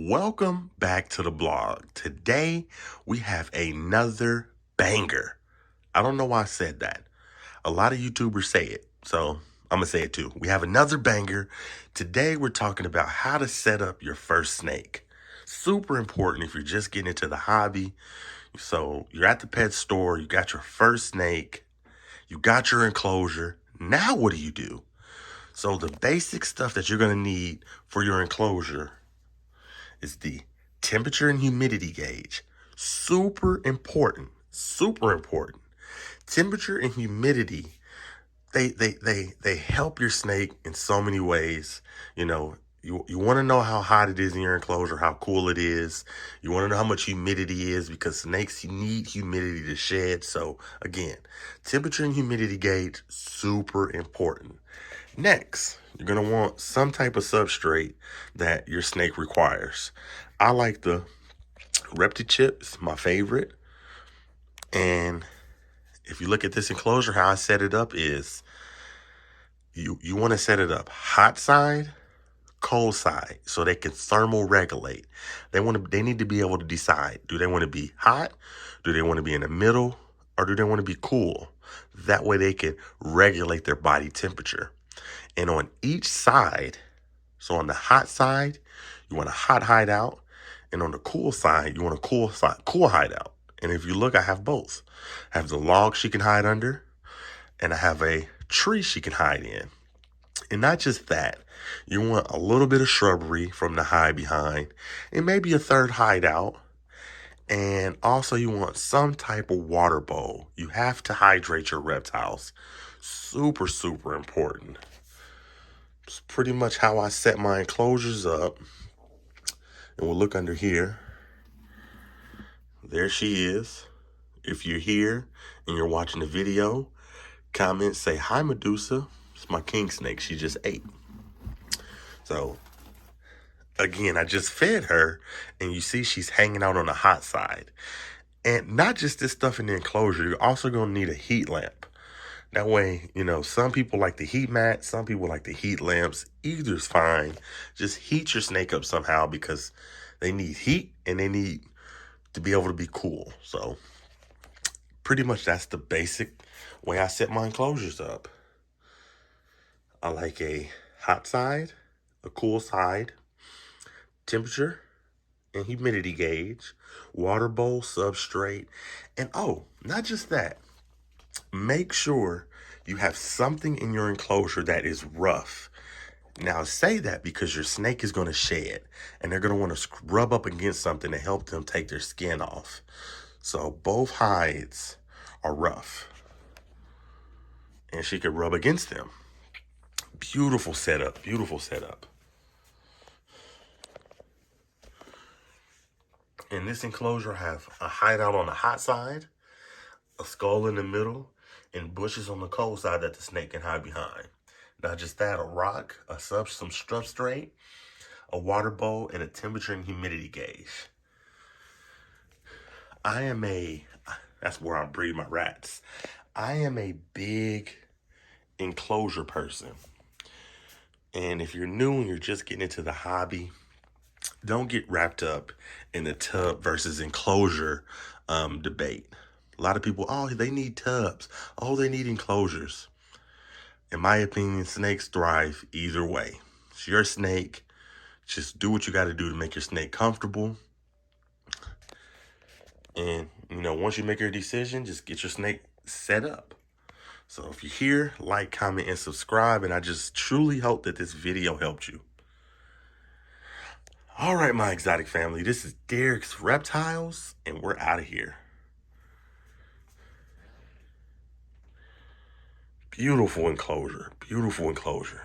Welcome back to the blog. Today we have another banger. I don't know why I said that. A lot of YouTubers say it, so I'm gonna say it too. We have another banger. Today we're talking about how to set up your first snake. Super important if you're just getting into the hobby. So you're at the pet store, you got your first snake, you got your enclosure. Now what do? So the basic stuff that you're gonna need for your enclosure is the temperature and humidity gauge. Super important. Super important. Temperature and humidity, they help your snake in so many ways. You want to know how hot it is in your enclosure, how cool it is. You want to know how much humidity is because snakes need humidity to shed. So again, temperature and humidity gauge, super important. Next, you're going to want some type of substrate that your snake requires. I like the Reptiles chips, my favorite. And if you look at this enclosure, how I set it up is you want to set it up hot side, cold side, so they can thermal regulate. They need to be able to decide, do they want to be hot? Do they want to be in the middle? Or do they want to be cool? That way they can regulate their body temperature. And on each side, so on the hot side, you want a hot hideout. And on the cool side, you want a cool hideout. And if you look, I have both. I have the log she can hide under, and I have a tree she can hide in. And not just that, you want a little bit of shrubbery from the hide behind, and maybe a third hideout. And also you want some type of water bowl. You have to hydrate your reptiles. Super, super important. It's pretty much how I set my enclosures up. And we'll look under here. There she is. If you're here and you're watching the video, comment, say, "Hi, Medusa. It's my king snake. She just ate." So, again, I just fed her, and you see she's hanging out on the hot side. And not just this stuff in the enclosure, you're also going to need a heat lamp. That way, some people like the heat mat, some people like the heat lamps. Either's fine. Just heat your snake up somehow because they need heat and they need to be able to be cool. So pretty much that's the basic way I set my enclosures up. I like a hot side, a cool side, temperature and humidity gauge, water bowl, substrate, and not just that. Make sure you have something in your enclosure that is rough. Now, I say that because your snake is going to shed, and they're going to want to scrub up against something to help them take their skin off. So both hides are rough, and she could rub against them. Beautiful setup, beautiful setup. In this enclosure, I have a hideout on the hot side, a skull in the middle, and bushes on the cold side that the snake can hide behind. Not just that, a rock, some substrate, a water bowl, and a temperature and humidity gauge. That's where I breed my rats. I am a big enclosure person. And if you're new and you're just getting into the hobby, don't get wrapped up in the tub versus enclosure debate. A lot of people, they need tubs. They need enclosures. In my opinion, snakes thrive either way. It's your snake. Just do what you got to do to make your snake comfortable. And, once you make your decision, just get your snake set up. So if you're here, like, comment, and subscribe. And I just truly hope that this video helped you. All right, my exotic family, this is Derek's Reptiles, and we're out of here. Beautiful enclosure, beautiful enclosure.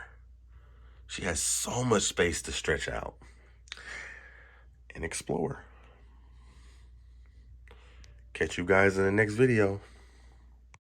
She has so much space to stretch out and explore. Catch you guys in the next video.